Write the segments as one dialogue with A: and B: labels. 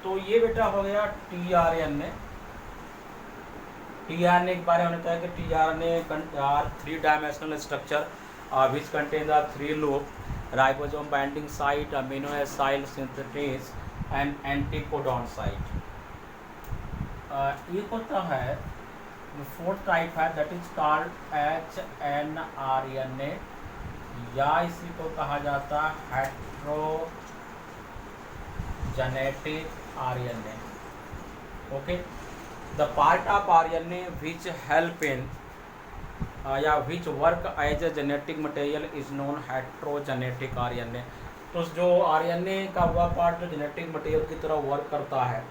A: तो ये बेटा हो गया टीआरएनए। टीआरएनए के बारे में हमने कहा कि tRNA are 3 dimensional structure which contain the 3 loop ribosome binding site, amino acid synthases and anticodon site. एक होता है जो 4th टाइप है, दैट इज कॉल्ड HNRNA, या इसी को कहा जाता है heterogenetic RNA. Okay, the part of RNA which help in या which work as a genetic material is known heterogenetic RNA. तो जो आरएनए का वह पार्ट जो जेनेटिक मटेरियल की तरह वर्क करता है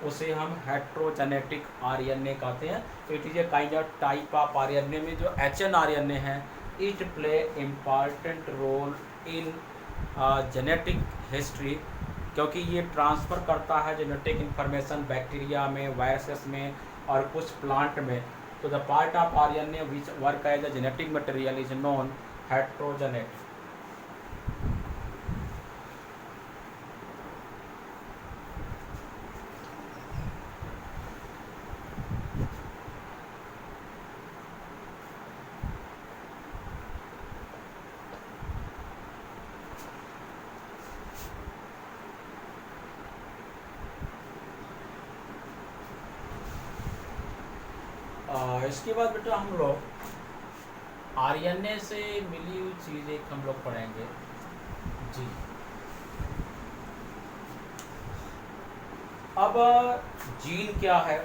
A: उसे हम हेट्रोजेनेटिक आरएनए कहते हैं। तो it is a kind of type of RNA में जो HNRNA है, it play important role in genetic history, क्योंकि ये ट्रांसफ़र करता है जेनेटिक इंफॉर्मेशन बैक्टीरिया में, वायरसेस में और कुछ प्लांट में। तो the part of RNA which work as a genetic material is known heterogenetic. इसके बाद बेटा हम लोग आरएनए से मिली हुई चीज़ें हम लोग पढ़ेंगे जी। अब जीन क्या है,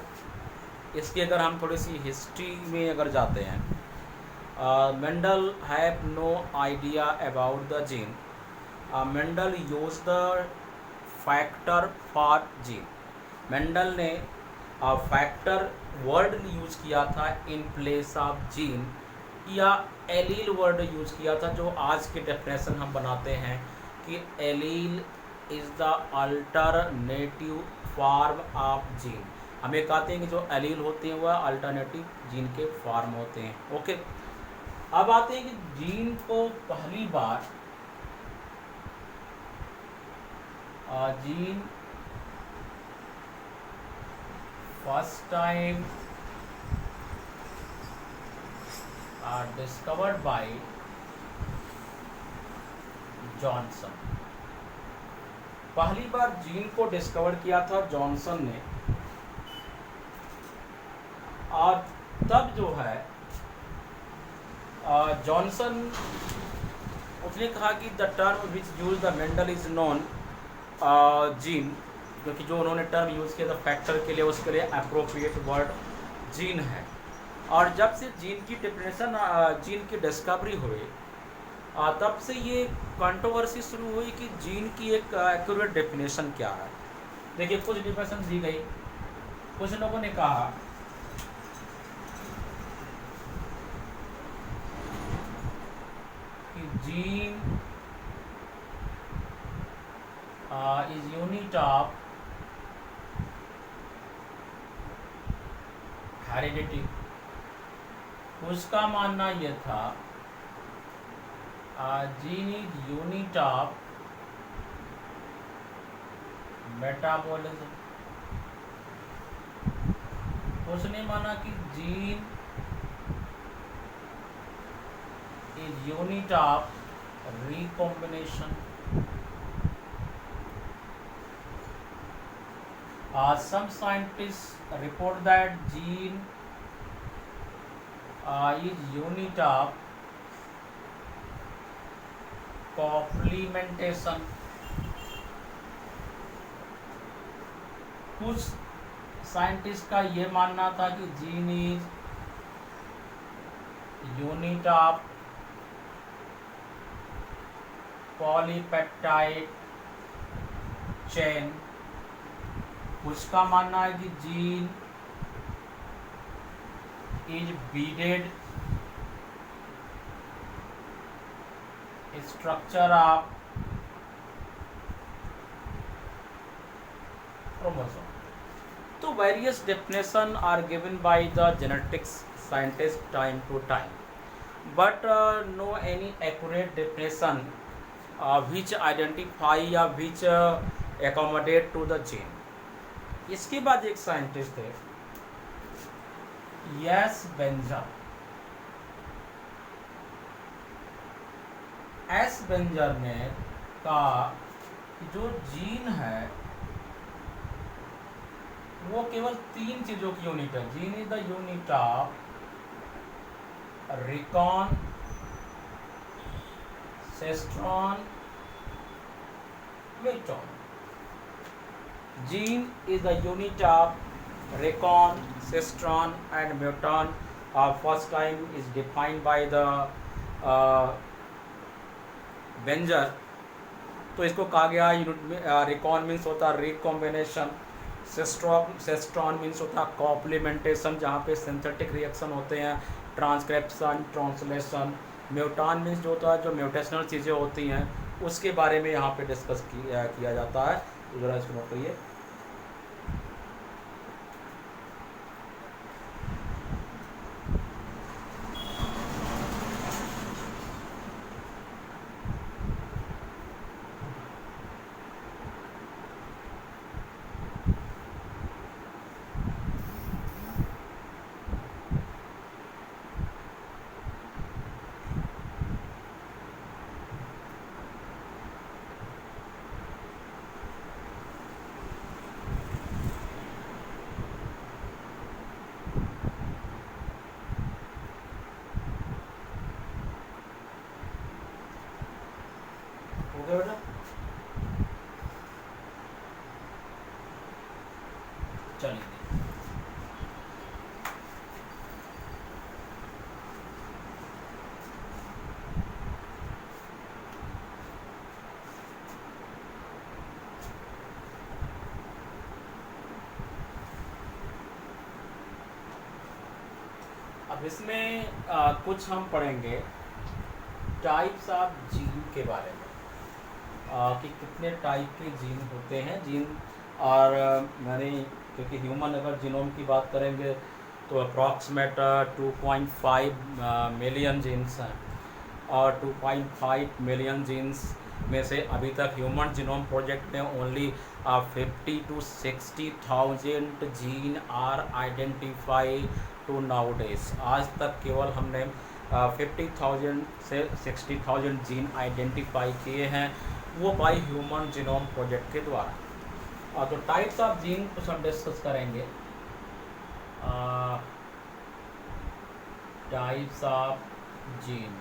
A: इसकी अगर हम थोड़ी सी हिस्ट्री में अगर जाते हैं, Mendel have no idea about the gene. Mendel use the factor for gene. Mendel ने फैक्टर वर्ड यूज किया था इन प्लेस ऑफ जीन, या एलील वर्ड यूज किया था, जो आज के डेफिनेशन हम बनाते हैं कि allele is the alternative form of gene. हम ये कहते हैं कि जो एलील होते हैं वह अल्टरनेटिव जीन के फॉर्म होते हैं। ओके, अब आते हैं कि जीन को पहली बार gene first time discovered by Johnson. पहली बार जीन को डिस्कवर किया था जॉनसन ने, और तब जो है जॉनसन उसने कहा कि the term which use the Mendel is known gene, क्योंकि जो उन्होंने टर्म यूज़ किया था फैक्टर के लिए, उसके लिए अप्रोप्रिएट वर्ड जीन है। और जब से जीन की डेफिनेशन जीन की डिस्कवरी हुई, तब से ये कंट्रोवर्सी शुरू हुई कि जीन की एक एक्यूरेट डेफिनेशन क्या है। देखिए, कुछ डेफिनेशन दी गई, कुछ लोगों ने कहा कि gene is unit of heredity. उसका मानना यह था gene is unit of metabolism. उसने माना कि gene is unit of recombination. Some scientists report that gene is unit of complementation। कुछ साइंटिस्ट का ये मानना था कि gene is unit of polypeptide chain. उसका मानना है कि gene is beaded structure of chromosome. तो various definition are given by the genetics scientist time to time, but no any accurate definition which identify या which accommodate to the gene. इसके बाद एक scientist थे यस बेंजर। एस बेंजर ने कहा कि जो जीन है वो केवल 3 चीजों की यूनिट है। Gene is the unit of recon, cistron, muton. Gene is the unit of recon, cistron and muton. First time is defined by the Benzer. तो इसको कहा गया यूनिट में रिकॉन मीन्स होता है रिकॉम्बिनेशन, सेस्ट्रॉन मीन्स होता है कॉम्प्लीमेंटेशन जहाँ पे सिंथेटिक रिएक्शन होते हैं, ट्रांसक्रिप्शन, ट्रांसलेशन। म्यूटान मीन्स जो होता है जो म्यूटेशनल चीज़ें होती हैं उसके बारे में यहाँ पे डिस्कस किया जाता है। तो ज़रा इसको नोट करिए। हो गया बेटा? चलिए अब इसमें कुछ हम पढ़ेंगे टाइप्स ऑफ जीन के बारे में, कि कितने टाइप के जीन होते हैं। जीन और मैंने क्योंकि ह्यूमन अगर जीनोम की बात करेंगे तो अप्रॉक्सीमेट 2.5 मिलियन जीन्स हैं, और 2.5 मिलियन जीन्स में से अभी तक ह्यूमन जीनोम प्रोजेक्ट में only 50 to 60,000 gene are identify to nowadays. आज तक केवल हमने 50,000 से 60,000 जीन आइडेंटिफाई किए हैं, वो बाई ह्यूमन जीनोम प्रोजेक्ट के द्वारा। तो टाइप्स ऑफ जीन कुछ हम डिस्कस करेंगे। टाइप्स ऑफ जीन,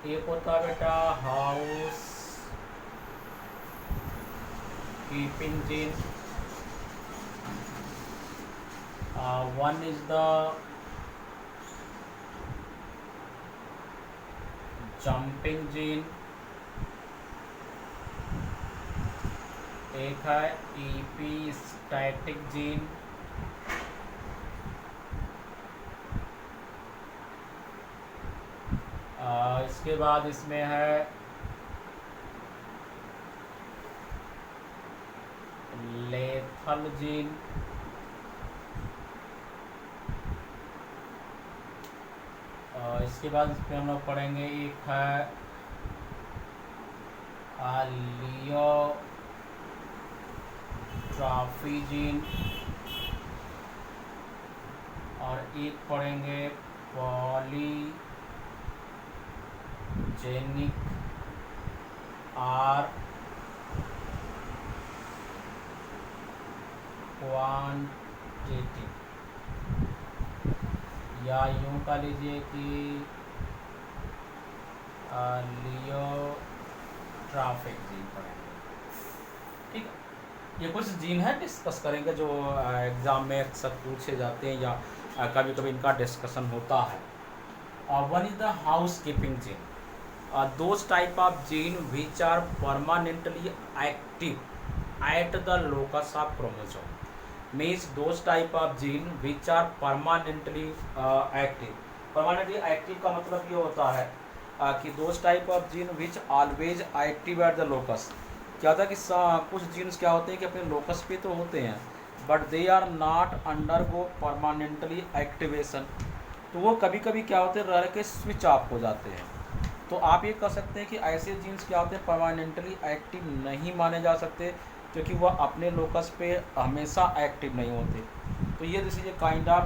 A: एक होता है बेटा house keeping gene, one is the jumping gene, एक है ईपी स्टैटिक जीन, इसके बाद इसमें है लेथल जीन, इसके बाद इसमें हम लोग पढ़ेंगे एक है लियो ट्रॉफी जीन, और एक पढ़ेंगे पॉलीजेनिक आर क्वांटिटी, या यूं कह लीजिए कि लियो ट्रॉफिक जीन पढ़ेंगे। ठीक है, ये कुछ जीन है डिस्कस करेंगे जो एग्ज़ाम में अक्सर पूछे जाते हैं या कभी कभी इनका डिस्कशन होता है। One is the housekeeping gene, those type of gene which are permanently active at the locus of chromosome. Means those type of gene which are permanently active. Permanently active का मतलब ये होता है कि those type of gene which always active at the locus. क्या होता है कि कुछ जीन्स क्या होते हैं कि अपने लोकस पे तो होते हैं but they are not undergo permanently activation, तो वो कभी कभी क्या होते हैं रह के स्विच ऑफ हो जाते हैं। तो आप ये कह सकते हैं कि ऐसे जीन्स क्या होते हैं, परमानेंटली एक्टिव नहीं माने जा सकते, क्योंकि वह अपने लोकस पे हमेशा एक्टिव नहीं होते। तो ये this is a kind of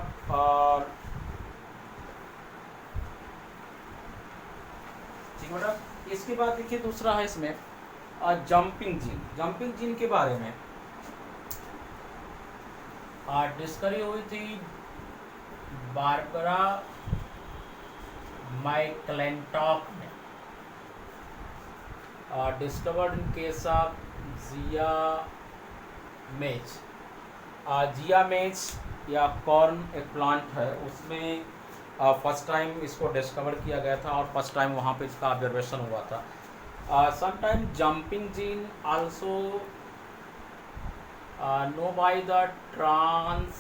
A: ठीक है बेटा। इसके बाद देखिए दूसरा है इसमें जंपिंग जीन। जंपिंग जीन के बारे में डिस्कवरी हुई थी बारबरा मैक्लिंटॉक ने, डिस्कवर्ड इन केस ऑफ जिया मेज। जिया मेज या कॉर्न एक प्लांट है, उसमें फर्स्ट टाइम इसको डिस्कवर किया गया था और फर्स्ट टाइम वहाँ पे इसका ऑब्जर्वेशन हुआ था। Sometime jumping gene also know by the trans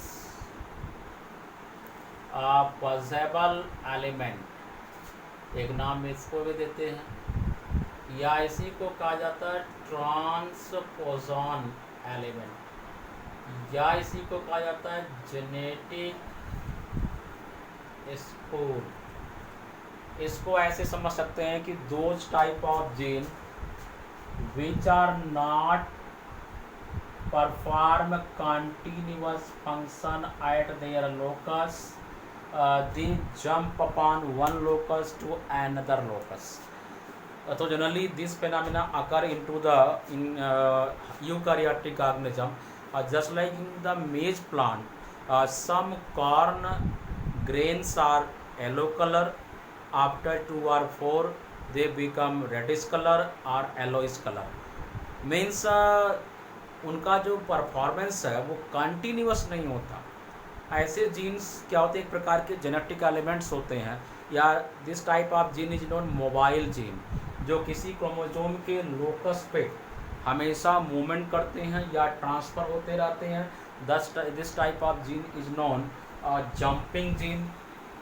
A: पॉसेबल element, एक नाम इसको भी देते हैं, या इसी को कहा जाता है ट्रांसपोजॉन एलिमेंट, या इसी को कहा जाता है जेनेटिक स्पूल। इसको ऐसे समझ सकते हैं कि those type of gene which are not perform continuous function at their locus, they jump upon one locus to another locus. So generally this phenomena occur into the eukaryotic organism, just like in the maize plant. Some corn grains are yellow color, after 2 or 4 they become reddish color or yellowish color. Means उनका जो performance है वो continuous नहीं होता। ऐसे jeans क्या होते हैं, एक प्रकार के जेनेटिक एलिमेंट्स होते हैं, या this type of gene is known mobile gene, जो किसी क्रोमोसोम के लोकस पे हमेशा मूवमेंट करते हैं या ट्रांसफ़र होते रहते हैं। This type of gene is known jumping gene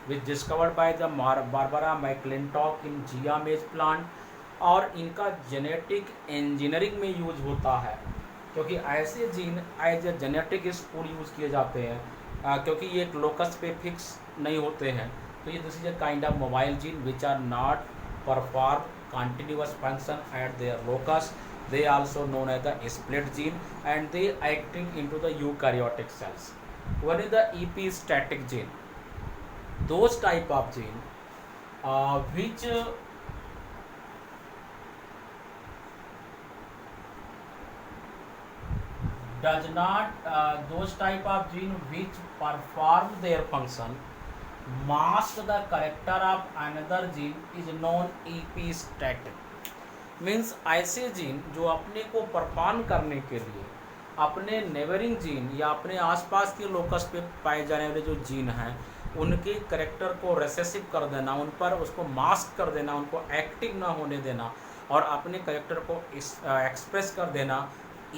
A: which discovered by the Barbara McClintock in Zea mays plant. और इनका जेनेटिक इंजीनियरिंग में यूज होता है, क्योंकि ऐसे gene as a genetic spool use किए जाते हैं, क्योंकि ये एक लोकस पे फिक्स नहीं होते हैं। तो ये this is a kind of mobile gene which are not perform continuous function at their locus, they also known as the split gene, and they acting into the eukaryotic cells. One is the epistatic gene, those type of gene which does not those type of gene which perform their function mask the character of another gene is known epistatic. Means ऐसे gene जो अपने को perform करने के लिए अपने neighbouring gene या अपने आसपास के लोकस पे पाए जाने वाले जो जीन हैं उनके करेक्टर को रेसेसिव कर देना, उन पर उसको मास्क कर देना, उनको एक्टिव ना होने देना और अपने करेक्टर को एक्सप्रेस कर देना,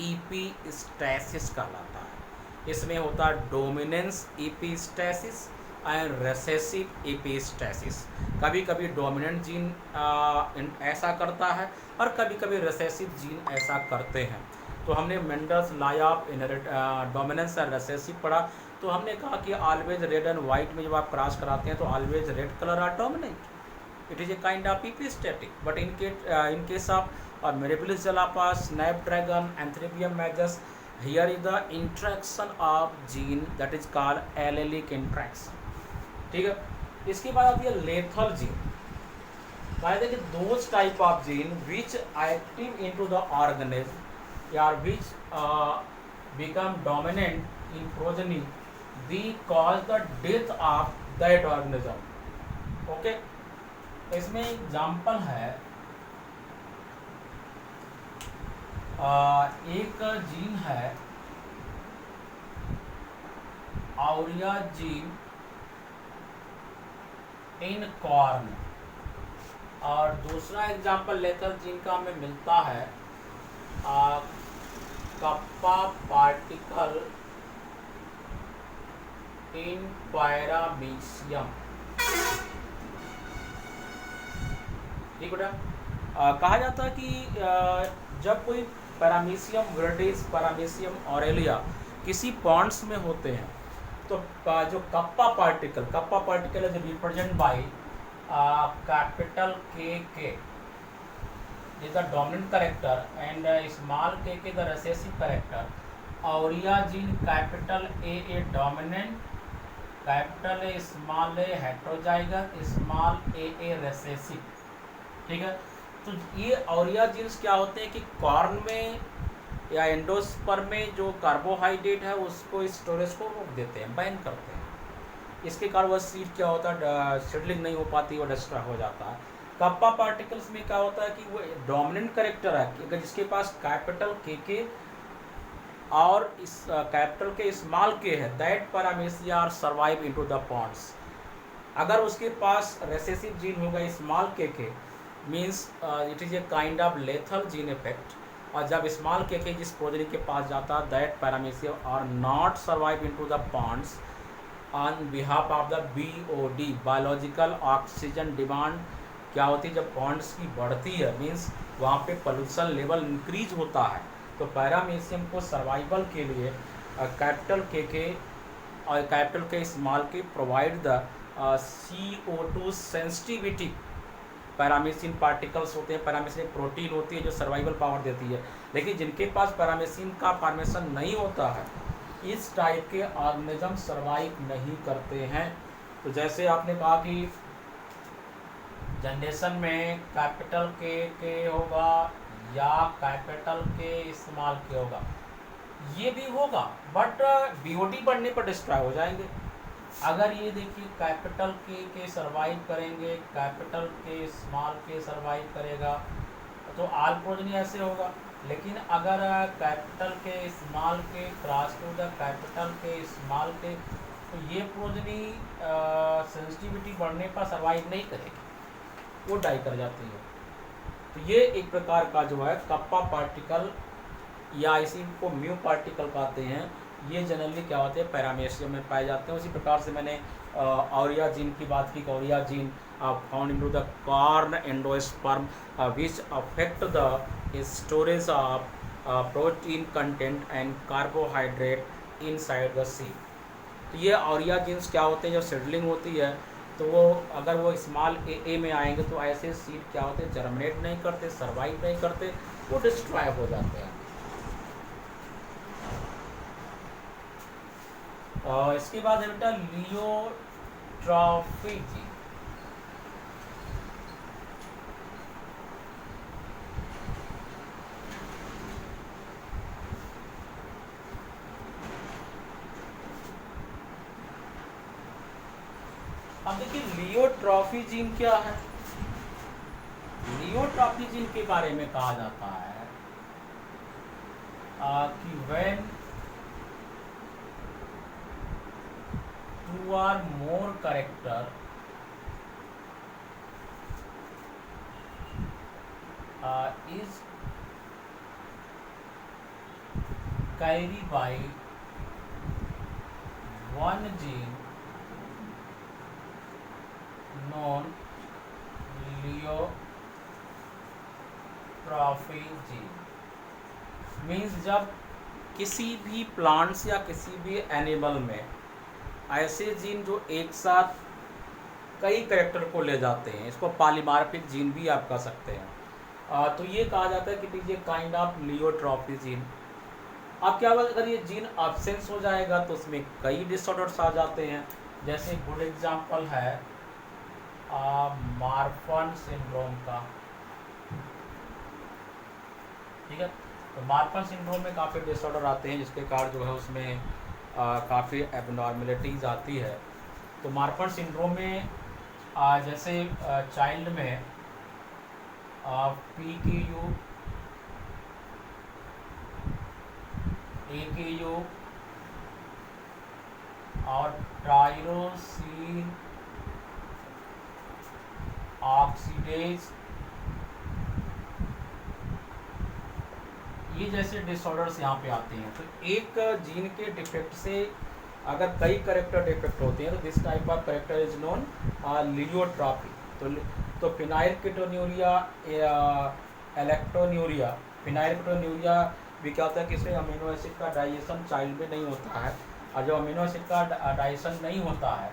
A: ईपीस्टैसिस कहलाता है। इसमें होता है डोमिनेंस ईपीस्टैसिस एंड रेसेसिव ईपीस्टैसिस। कभी कभी डोमिनेंट जीन ऐसा करता है और कभी कभी रेसेसिव जीन ऐसा करते हैं। तो हमने मेंडल्स लॉ ऑफ डोमिनेंस और रेसेसिव पढ़ा, तो हमने कहा कि ऑलवेज रेड एंड वाइट में जब आप क्रॉस कराते हैं तो always red colour are dominant, it is a kind of epistatic. But in case of Mirabilis jalapa, snapdragon, Antirrhinum majus, here is the interaction of gene that is called allelic interaction। ठीक है, इसके बाद आती है lethal gene. कहा कि those type of gene which active into the organism या which become dominant in progeny the cause the death of that organism. Okay, इसमें एग्जाम्पल है एक जीन है आउरिया जीन इन कॉर्न, और दूसरा एग्जाम्पल लेथल जीन का हमें मिलता है कप्पा पार्टिकल इन पैरामीशियम। ठीक बेटा, कहा जाता है कि जब कोई पैरामीशियम वर्डिस, पैरामीशियम ऑरेलिया किसी पॉन्ड्स में होते हैं तो जो kappa particle is represent by capital KK is the dominant character and small kk the recessive character. Aurea gene capital A dominant, capital A small A heterozygous, small A recessive. ठीक है, तो ये ऑरिया jeans क्या होते हैं कि corn में या एंडोस्पर्म में जो कार्बोहाइड्रेट है उसको स्टोरेज को रोक देते हैं, बैन करते हैं। इसके कारण वह सीड क्या होता है, सीडलिंग नहीं हो पाती, वो डिस्ट्रॉय हो जाता है। कप्पा पार्टिकल्स में क्या होता है कि वो डोमिनेंट करेक्टर है, अगर जिसके पास कैपिटल के और इस कैपिटल के स्मॉल के है, that paramecia are survive into the ponds. अगर उसके पास रेसेसिव जीन होगा small k means it is a kind of lethal gene effect, और जब स्मॉल के जिस प्रोजेनी के पास जाता है that paramecia are not survive into the ponds on behalf of the BOD, biological oxygen demand. क्या होती है जब पॉन्ड्स की बढ़ती है, मीन्स वहाँ पे पोल्यूशन लेवल इंक्रीज होता है, तो पैरामीशियम को सर्वाइवल के लिए कैपिटल के और कैपिटल के स्मॉल के provide the CO2 sensitivity. Paramecium particles होते हैं, पैरामीशियम प्रोटीन होती है जो सर्वाइवल पावर देती है, लेकिन जिनके पास पैरामीशियम का फॉर्मेशन नहीं होता है, इस टाइप के ऑर्गेनिज्म सर्वाइव नहीं करते हैं। तो जैसे आपने कहा कि जनरेशन में कैपिटल के होगा या कैपिटल के स्मॉल के होगा, ये भी होगा, बट BOD बढ़ने पर डिस्ट्रॉय हो जाएंगे। अगर ये देखिए कैपिटल के सर्वाइव करेंगे, कैपिटल के स्मॉल के सर्वाइव करेगा, तो आल प्रोजनी ऐसे होगा। लेकिन अगर कैपिटल के स्मॉल के क्रॉस टू द कैपिटल के स्मॉल के, तो ये प्रोजनी सेंसिटिविटी बढ़ने पर सर्वाइव नहीं करेगी, वो डाई कर जाती है। तो ये एक प्रकार का जो है कप्पा पार्टिकल या इसी को म्यू पार्टिकल कहते हैं, ये जनरली क्या होते हैं पैरामीशियम में पाए जाते हैं। उसी प्रकार से मैंने ऑरिया जीन की बात की, aurea gene found into the corn endosperm which affect the storage of protein content and carbohydrate inside the seed. तो ये ऑरिया जीन्स क्या होते हैं, जब सीडलिंग होती है तो वो अगर वो स्मॉल ए में आएंगे तो ऐसे सीड क्या होते हैं, जर्मिनेट नहीं करते, सर्वाइव नहीं करते, वो डिस्ट्रॉय हो जाते हैं। और इसके बाद है बेटा लियोट्रॉफी जी। अब देखिए लियोट्रॉफी जीन क्या है। लियोट्रॉफी जीन के बारे में कहा जाता है कि when two or more character is carried by one gene known pleiotropy gene. मीन्स जब किसी भी प्लांट्स या किसी भी एनिमल में ऐसे जीन जो एक साथ कई कैरेक्टर को ले जाते हैं, इसको पॉलीमॉर्फिक जीन भी आप कह सकते हैं, तो ये कहा जाता है कि ये काइंड ऑफ लियोट्रॉफी जीन। अब क्या होगा अगर ये जीन एब्सेंस हो जाएगा तो उसमें कई डिसऑर्डर्स आ जाते हैं। जैसे गुड एग्जांपल है मार्फन सिंड्रोम का। ठीक है, तो मार्फन सिंड्रोम में काफ़ी डिसऑर्डर आते हैं जिसके कारण जो है उसमें काफ़ी एबनॉर्मेलिटीज़ आती है। तो मार्फन सिंड्रोम में जैसे चाइल्ड में PKU, AKU और टायरोसिन ऑक्सीडेज, ये जैसे डिसऑर्डर्स यहाँ पे आते हैं। तो एक जीन के डिफेक्ट से अगर कई कैरेक्टर डिफेक्ट होते हैं तो this type of character is known pleiotropy. तो फिनाइलकेटोन्यूरिया, इलेक्ट्रोन्यूरिया, फिनाइलकेटोन्यूरिया भी क्या होता है कि इसमें अमीनो एसिड का डाइजेशन चाइल्ड में नहीं होता है, और जब अमीनो एसिड का डाइजेशन नहीं होता है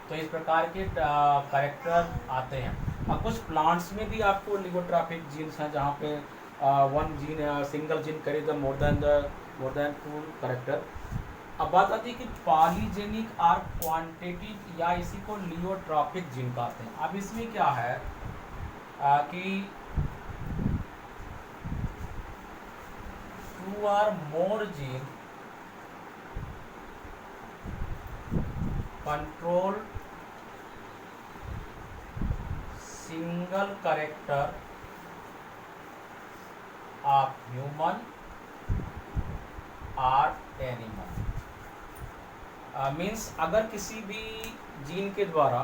A: तो इस प्रकार के कैरेक्टर आते हैं। अब कुछ प्लांट्स में भी आपको लिगोट्रॉपिक जीन्स हैं जहाँ पे one gene single gene carry the more than two character. अब बात आती है कि पॉलीजेनिक आर क्वांटिटिव या इसी को लियोट्रॉपिक जीन कहते हैं। अब इसमें क्या है कि two or more gene control single character of human or animal. Means अगर किसी भी जीन के द्वारा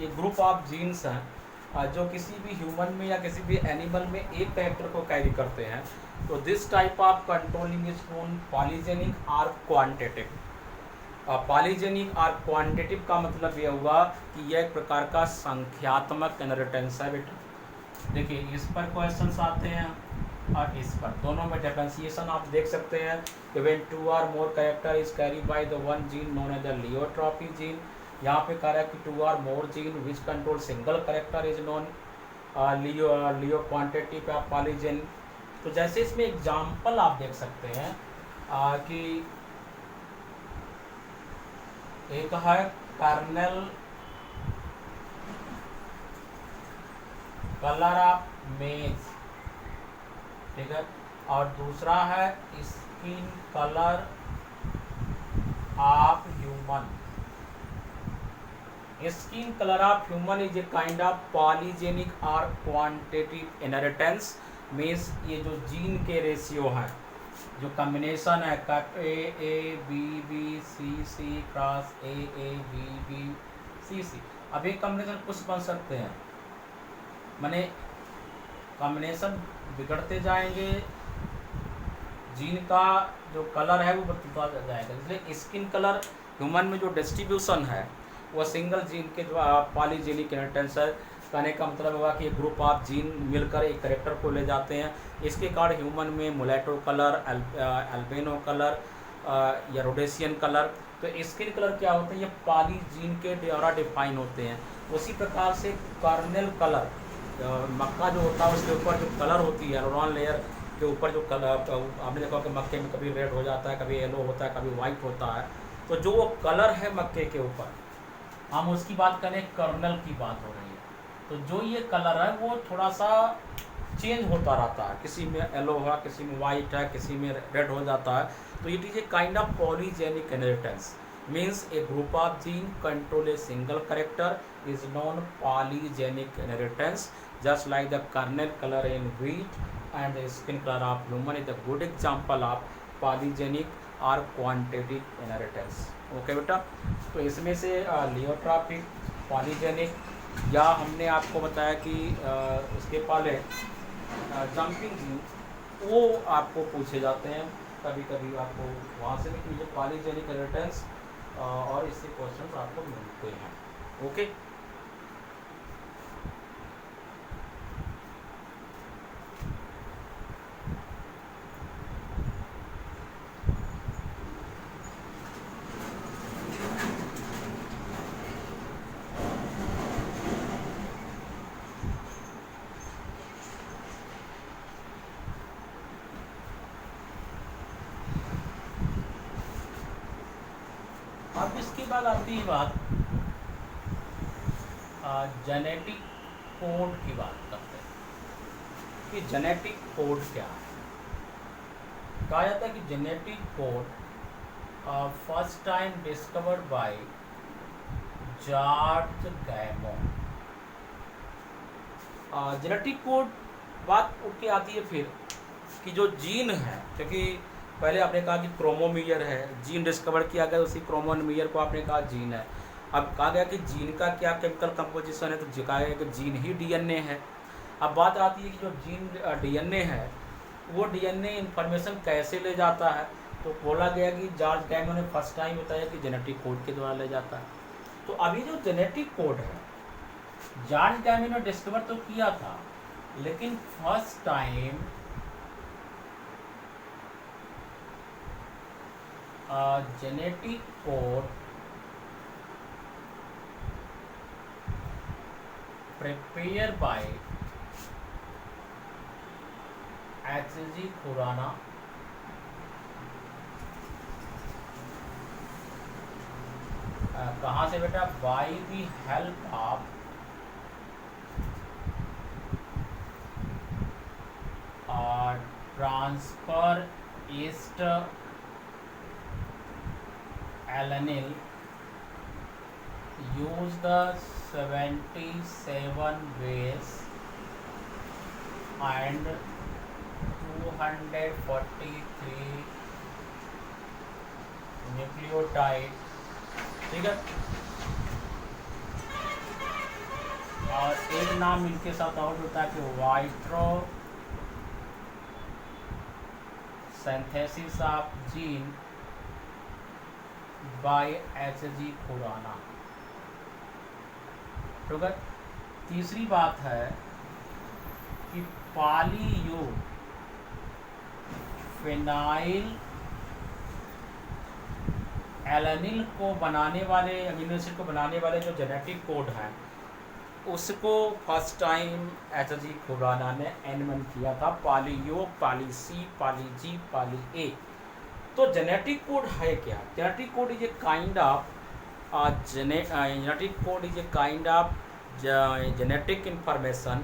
A: एक ग्रुप ऑफ जीन्स हैं जो किसी भी ह्यूमन में या किसी भी एनिमल में एक कैरेक्टर को कैरी करते हैं, तो this type of controlling is known polygenic और क्वांटिटिव। पॉलीजेनिक और क्वांटिटिव का मतलब यह हुआ कि यह एक प्रकार का संख्यात्मक इनहेरिटेंस है बेटा। देखिए इस पर क्वेश्चंस आते हैं और इस पर, दोनों में डिफरेंशिएशन आप देख सकते हैं कि when two or more character is carry by the one gene known as the pleiotropy gene. यहाँ पे कह रहा है कि two or more gene which control single character is known लियो क्वांटिटिव ऑफ पॉलीजेन। तो जैसे इसमें एग्जाम्पल आप देख सकते हैं कि एक है कर्नल कलर ऑफ मेज, ठीक है, और दूसरा है skin colour of human. Skin colour of human is a kind of polygenic और क्वांटिटिव इनहेरिटेंस। मीन्स ये जो जीन के रेशियो हैं, जो कॉम्बिनेशन है A B B C cross A B B C. अब ये कॉम्बिनेशन कुछ बन सकते हैं, माने कॉम्बिनेशन बिगड़ते जाएंगे, जीन का जो कलर है वो बढ़ता जाएगा। इसलिए स्किन कलर ह्यूमन में जो डिस्ट्रीब्यूशन है वो सिंगल जीन के द्वारा पॉलीजेनिक इनहेरिटेंस है। कहने का मतलब हुआ कि ग्रुप ऑफ जीन मिलकर एक करेक्टर को ले जाते हैं। इसके कारण ह्यूमन में मुलेटो कलर, अल्बिनो कलर या रोडेशियन कलर। तो स्किन कलर क्या होते हैं, ये पॉलीजीन के द्वारा डिफाइन होते हैं। उसी प्रकार से कर्नेल कलर, मक्का जो होता है उसके ऊपर जो कलर होती है न्यूरॉन लेयर के ऊपर जो कलर, आपने देखा कि मक्के में कभी रेड हो जाता है, कभी येलो होता है, कभी वाइट होता है। तो जो वो कलर है मक्के के ऊपर, हम उसकी बात करें, कर्नल की बात हो रही है, तो जो ये कलर है वो थोड़ा सा चेंज होता रहता है, किसी में येलो है, किसी में वाइट है, किसी में रेड हो जाता है। तो it is a kind of polygenic inheritance. Means A group of gene control a single character is known polygenic inheritance, just like the kernel color in wheat and the skin color of human is a good example of polygenic or quantitative inheritance। Okay बेटा, तो इसमें से लियोट्रॉपिक, polygenic, या हमने आपको बताया कि उसके पहले जंपिंग जीन, वो आपको पूछे जाते हैं कभी कभी, आपको वहाँ से भी जो पॉलीजेनिक इनहेरिटेंस और इससे क्वेश्चन आपको मिलते हैं। ओके, अब इसके बाद आती है बात जेनेटिक कोड की बात करते हैं कि जेनेटिक कोड क्या है। कहा जाता है कि genetic code first time discovered by George गैमो। Genetic code बात उठ के आती है फिर कि जो जीन है, क्योंकि पहले आपने कहा कि क्रोमोमीयर है, जीन डिस्कवर किया गया, उसी क्रोमोमीयर को आपने कहा जीन है। अब कहा गया कि जीन का क्या केमिकल कंपोजिशन है, तो कहा गया कि जीन ही डीएनए है। अब बात आती है कि जो जीन डीएनए है वो डीएनए इंफॉर्मेशन कैसे ले जाता है, तो बोला गया कि जॉर्ज गैमो ने फर्स्ट टाइम बताया कि जेनेटिक कोड के द्वारा ले जाता है। तो अभी जो जेनेटिक कोड है जॉर्ज गैमो ने डिस्कवर तो किया था, लेकिन first time genetic code prepare by H G. Khurana कहाँ से बेटा? By the help of transfer yeast alanyl use the 77 base and 243 nucleotide, ठीक है। और एक नाम इनके साथ और होता है कि vitro synthesis of gene by H G. Khorana. ठीक है। तीसरी बात है कि पॉलीयू फिनाइल एलेनिल को बनाने वाले, अमीनो एसिड को बनाने वाले जो जेनेटिक कोड हैं उसको फर्स्ट टाइम एच.जी. खुराना ने एनमन किया था। Poly U, poly C, poly G, poly A. तो जेनेटिक कोड है क्या? Genetic code is a kind of genetic code is a kind of genetic information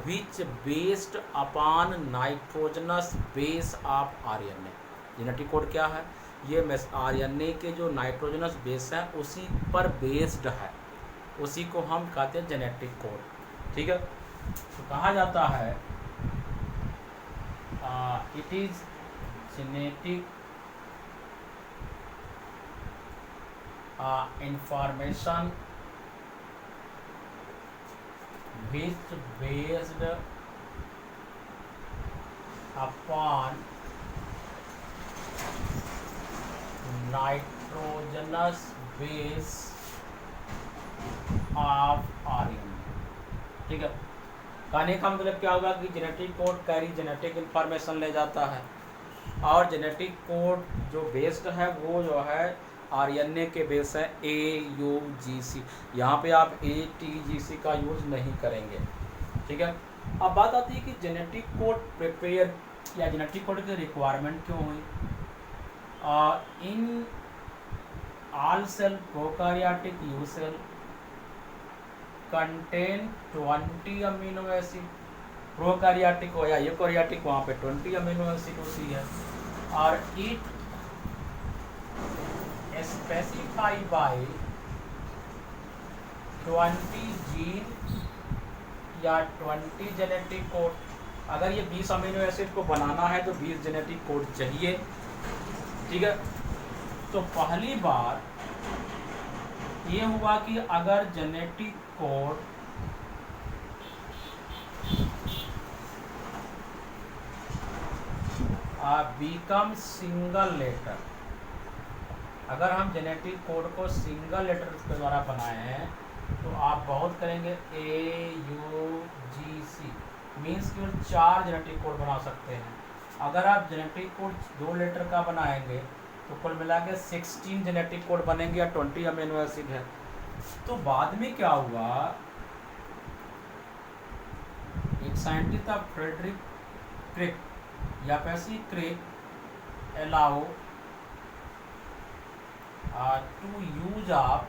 A: which based upon nitrogenous base of RNA। Genetic code क्या है? ये RNA के जो nitrogenous base है उसी पर बेस्ड है, उसी को हम कहते हैं जेनेटिक कोड, ठीक है। तो कहा जाता है it is genetic information which based upon nitrogenous base of RNA, ठीक है। कहने का मतलब क्या होगा कि genetic code carry genetic information ले जाता है और जेनेटिक कोड जो बेस्ड है वो जो है RNA के बेस है AUGC। यहाँ पे आप ATGC का यूज़ नहीं करेंगे, ठीक है। अब बात आती है कि जेनेटिक कोड प्रिपेयर या जेनेटिक कोड की रिक्वायरमेंट क्यों हुई? In all cell prokaryotic you cell contain 20 amino acid. Prokaryotic हो या यूकैरियोटिक वहाँ पे 20 अमीनो एसिड होती है और इट specify by 20 जीन या 20 जेनेटिक कोड। अगर ये 20 अमीनो एसिड को बनाना है तो 20 जेनेटिक कोड चाहिए, ठीक है। तो पहली बार ये हुआ कि अगर genetic code become single letter, अगर हम जेनेटिक कोड को सिंगल लेटर के द्वारा बनाए हैं तो आप बहुत करेंगे AUGC मीन्स केवल 4 जेनेटिक कोड बना सकते हैं। अगर आप जेनेटिक कोड 2 लेटर का बनाएंगे तो कुल मिला के 16 जेनेटिक कोड बनेंगे या 20 अमीनो एसिड है। तो बाद में क्या हुआ, एक साइंटिस्ट था फ्रेडरिक क्रिक या पैसी क्रिक allow to use of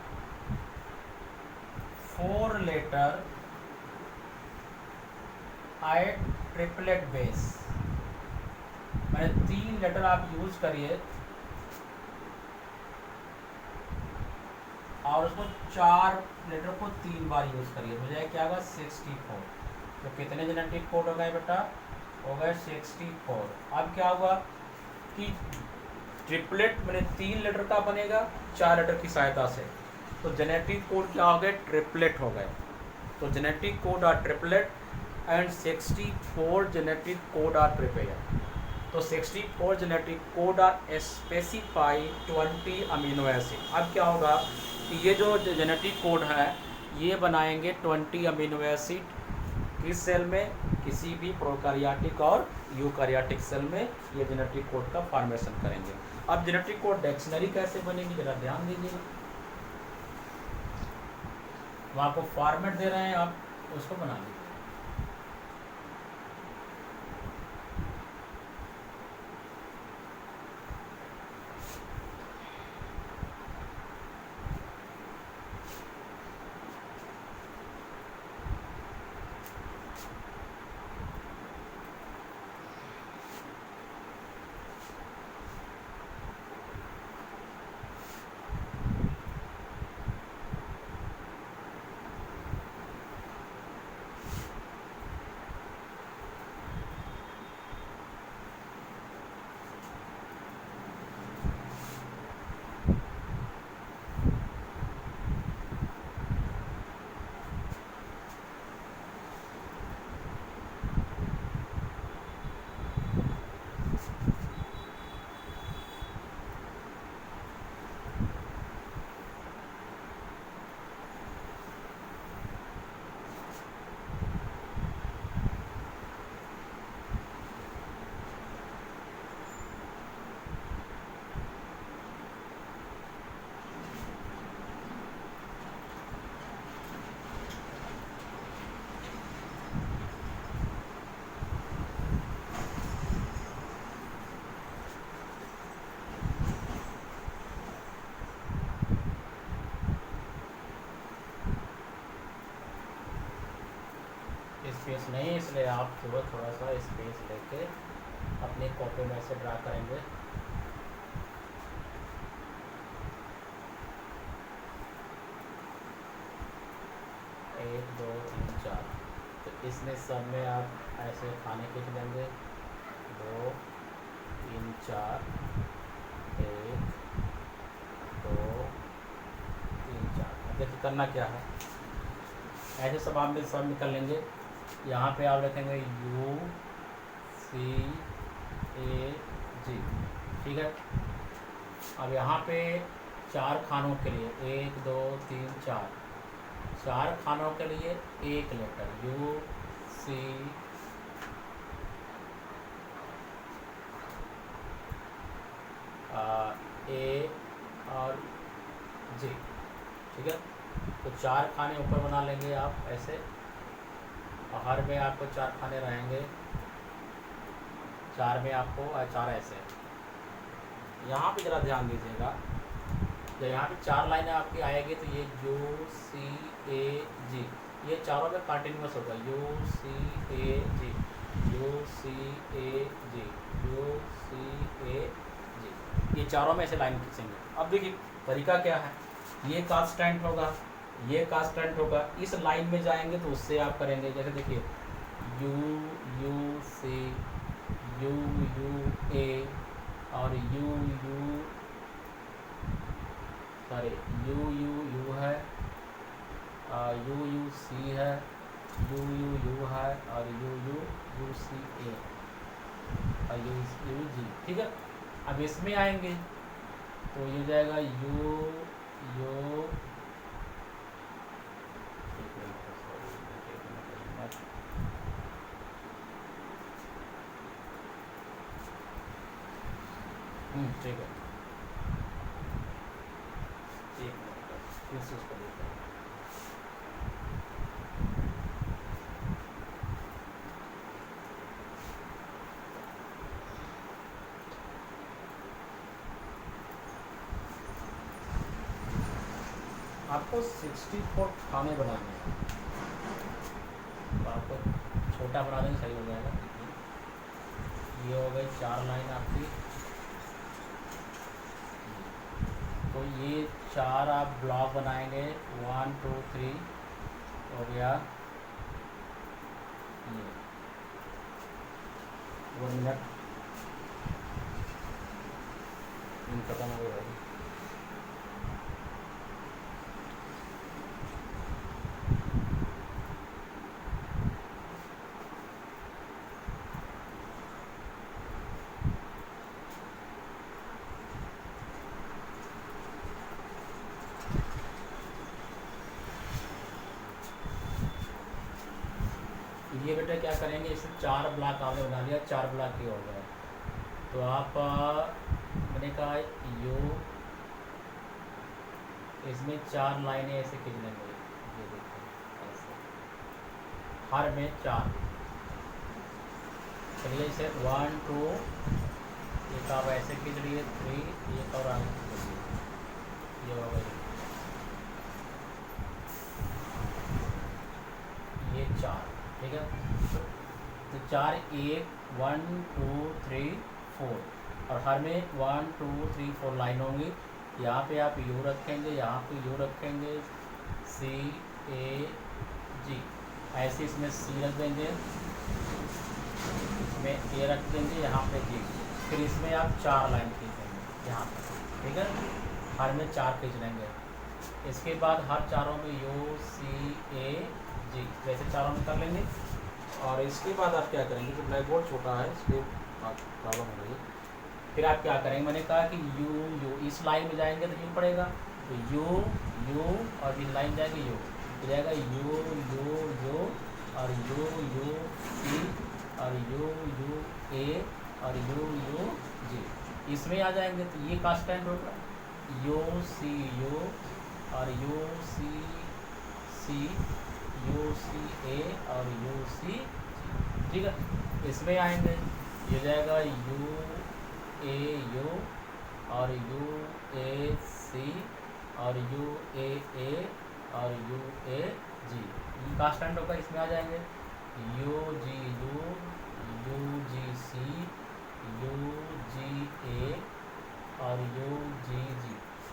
A: 4 letter at triplet base। मैंने 3 लेटर आप यूज करिए और उसको 4 लेटर को 3 बार यूज करिए, हो जाए क्या होगा 64। तो कितने जेनेटिक कोड हो गए बेटा? हो गए 64। अब क्या होगा कि ट्रिपलेट मैंने 3 लेटर का बनेगा 4 लेटर की सहायता से, तो जेनेटिक कोड क्या हो गए? ट्रिपलेट हो गए। तो genetic code are triplet and 64 genetic code are prepare. तो 64 genetic code are specify 20 amino acid. अब क्या होगा कि ये जो जेनेटिक कोड है ये बनाएंगे 20 अमीनो एसिड किस सेल में? किसी भी प्रोकैरियोटिक और यूकैरियोटिक सेल में ये जेनेटिक कोड का फॉर्मेशन करेंगे। अब जेनेटिक कोड डिक्शनरी कैसे बनेगी जरा ध्यान दीजिएगा। वहाँ को फॉर्मेट दे रहे हैं आप उसको बना लीजिए। स्पेस नहीं, इसलिए आप सुबह थोड़ा सा स्पेस लेके अपनी कॉपी में से ड्रा करेंगे। एक दो तीन चार, तो इसमें सब में आप ऐसे खाने खींच लेंगे। 2 3 4, 1 2 3 4। अब देखिए करना क्या है, ऐसे सब आप सब निकल लेंगे। यहाँ पे आप लिखेंगे U C A G, ठीक है। अब यहाँ पे 4 खानों के लिए 1 2 3 4, 4 खानों के लिए एक लेटर U C A और G, ठीक है। तो 4 खाने ऊपर बना लेंगे आप ऐसे, और हर में आपको 4 खाने रहेंगे। 4 में आपको 4 ऐसे। यहाँ पे ज़रा ध्यान दीजिएगा, जब यहाँ पे 4 लाइनें आपकी आएगी तो ये U C A G, ये चारों में कंटिन्यूस होगा। U C A G U C A G U C A G, ये चारों में ऐसे लाइन खींचेंगे। अब देखिए तरीका क्या है, ये कांस्टेंट होगा, ये कांस्टेंट होगा, इस लाइन में जाएंगे तो उससे आप करेंगे। जैसे देखिए U U C U U A और U U sorry U U U है, U U C है, U U U है और U U U C A और U U G, ठीक है। अब इसमें आएंगे तो ये जाएगा U U ठीक है, एक मिनट फिर से उसको देखते हैं। आपको 64 खाने बनाने हैं, तो आपको छोटा बना देंगे सही हो जाएगा। ये हो गई 4 लाइन आपकी, तो ये 4 आप ब्लॉक बनाएंगे। 1 2 3 हो गया ये। 1 मिनट खत्म हो गया। ये बेटा क्या करेंगे, इसे 4 ब्लॉक आपने बना लिया, 4 ब्लॉक ये हो गया। तो आप मैंने कहा U, इसमें 4 लाइनें ऐसे खींच लेंगे, ये देखो ऐसे। हर में 4। चलिए इसे 1 2 एक आप ऐसे खींच लिए 3 एक और आगे खींच लीजिए, ये हो गई, ये 4। ठीक है, तो 4 1 1 2 3 4 और हर में 1 2 3 4 लाइन होंगी। यहाँ पे आप यू रखेंगे, यहाँ पे यू रखेंगे, सी ए जी, ऐसे इसमें सी रख देंगे, इसमें ए रख देंगे, यहाँ पे जी, फिर इसमें आप 4 लाइन खींचेंगे यहाँ पर। ठीक है, हर में 4 खींच लेंगे। इसके बाद हर चारों में यू सी ए जी, वैसे चारों में कर लेंगे। और इसके बाद आप क्या करेंगे, जो ब्लैक बोर्ड छोटा है इसके प्रॉब्लम हो रही है, फिर आप क्या करेंगे, मैंने कहा कि यू यू, इस लाइन में जाएंगे तो यू पड़ेगा, तो यू यू और इस लाइन जाएंगे यू, तो जाएगा यू यू यू और यू यू सी और यू यू ए और यू यू जी, इसमें आ जाएंगे तो ये कांस्टेंट होगा, यू सी यू और you see C you see ए और यू सी, ठीक है, इसमें आएंगे, ये जाएगा यू ए यू और यू ए सी और यू ए और यू ए जी, ये कांस्टेंट होगा, इसमें आ जाएंगे यू जी सी यू जी ए और यू जी।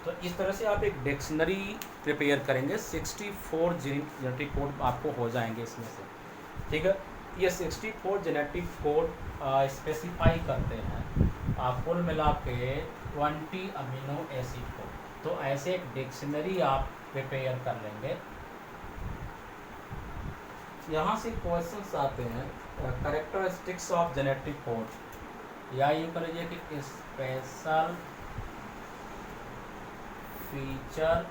A: तो इस तरह से आप एक डिक्शनरी प्रिपेयर करेंगे, 64 जेनेटिक कोड आपको हो जाएंगे इसमें से। ठीक है, ये 64 जेनेटिक कोड स्पेसिफाई करते हैं कुल मिला के 20 अमीनो एसिड को। तो ऐसे एक डिक्शनरी आप प्रिपेयर कर लेंगे। यहाँ से क्वेश्चंस आते हैं, कैरेक्टरिस्टिक्स ऑफ जेनेटिक कोड, या यूँ कर लीजिए कि special feature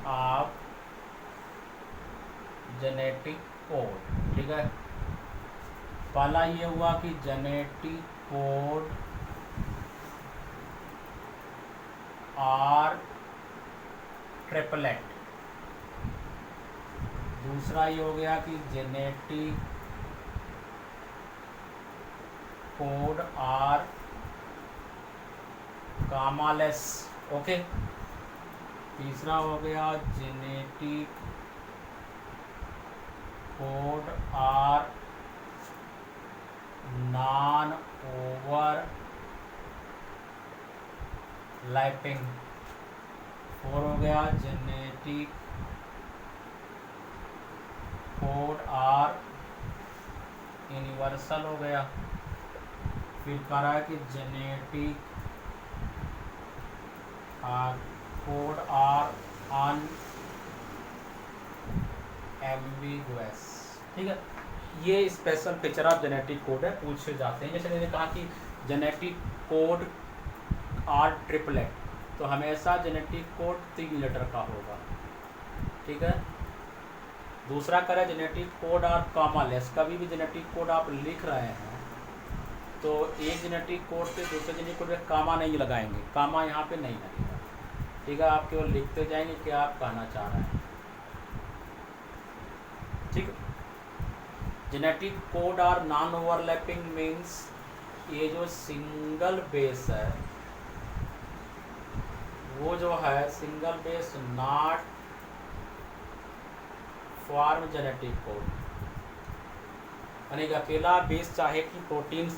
A: of genetic code. ठीक है, पहला ये हुआ कि जेनेटिक कोड आर ट्रिपलेट। दूसरा ये हो गया कि genetic code are commaless. Okay, तीसरा हो गया genetic code are non overlapping. 4 हो गया जेनेटिक कोड आर यूनिवर्सल हो गया। फिर कह रहा है कि जेनेटिक कोड आर अनएम्बिगुअस। ठीक है, ये special feature of genetic code है, पूछे जाते हैं। जैसे मैंने कहा कि जेनेटिक कोड आर ट्रिपलेट, तो हमेशा जेनेटिक कोड 3 लेटर का होगा। ठीक है, दूसरा करें जेनेटिक कोड आर कॉमालेस। कभी भी जेनेटिक कोड आप लिख रहे हैं तो एक जेनेटिक कोड से दूसरे जेनेटिक कोड में कामा नहीं लगाएंगे, कामा यहाँ पे नहीं लगेगा। ठीक है, आप केवल लिखते जाएंगे क्या आप कहना चाह रहे हैं। ठीक है, genetic code are non overlapping means ये जो सिंगल बेस है वो जो है single base not form genetic code, यानी कि अकेला बेस चाहे कि प्रोटीन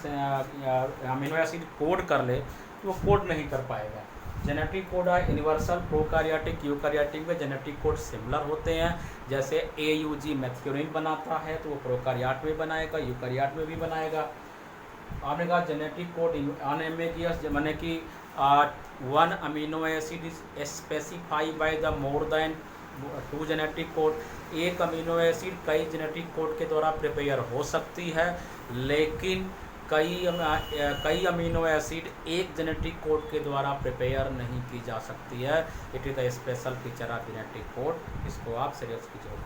A: अमीनो एसिड कोड कर ले तो वो कोड नहीं कर पाएगा। जेनेटिक कोड है यूनिवर्सल, प्रोकैरियोटिक यूकैरियोटिक में जेनेटिक कोड सिमिलर होते हैं। जैसे AUG मैथ्योनिन बनाता है तो वो प्रोकैरियोट में बनाएगा, यूकैरियोट में भी बनाएगा। आपने कहा जेनेटिक कोड अनएम्बिगुअस, माने कि 1 amino acid is specify by the more then 2 genetic code. एक अमीनो एसिड कई जेनेटिक कोड के द्वारा प्रिपेयर हो सकती है, लेकिन कई अमीनो एसिड एक जेनेटिक कोड के द्वारा प्रिपेयर नहीं की जा सकती है। It is the special feature of genetic code. इसको आप सीरियस कीजिए।